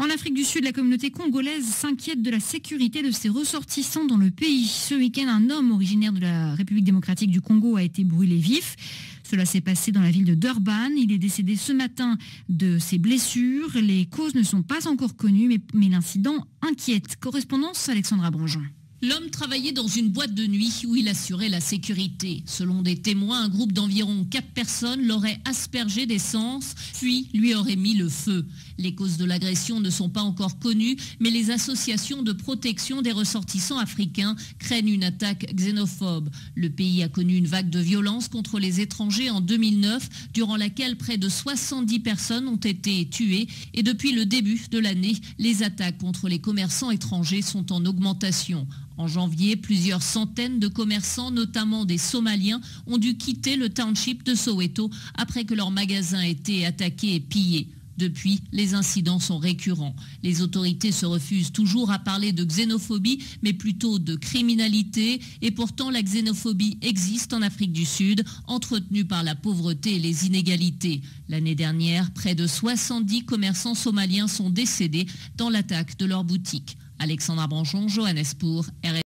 En Afrique du Sud, la communauté congolaise s'inquiète de la sécurité de ses ressortissants dans le pays. Ce week-end, un homme originaire de la République démocratique du Congo a été brûlé vif. Cela s'est passé dans la ville de Durban. Il est décédé ce matin de ses blessures. Les causes ne sont pas encore connues, mais l'incident inquiète. Correspondance Alexandra Branjon. L'homme travaillait dans une boîte de nuit où il assurait la sécurité. Selon des témoins, un groupe d'environ 4 personnes l'aurait aspergé d'essence, puis lui aurait mis le feu. Les causes de l'agression ne sont pas encore connues, mais les associations de protection des ressortissants africains craignent une attaque xénophobe. Le pays a connu une vague de violence contre les étrangers en 2009, durant laquelle près de 70 personnes ont été tuées. Et depuis le début de l'année, les attaques contre les commerçants étrangers sont en augmentation. En janvier, plusieurs centaines de commerçants, notamment des Somaliens, ont dû quitter le township de Soweto après que leur magasin ait été attaqué et pillé. Depuis, les incidents sont récurrents. Les autorités se refusent toujours à parler de xénophobie, mais plutôt de criminalité. Et pourtant, la xénophobie existe en Afrique du Sud, entretenue par la pauvreté et les inégalités. L'année dernière, près de 70 commerçants somaliens sont décédés dans l'attaque de leur boutique. Alexandra Branjon, Johannesburg, RFI.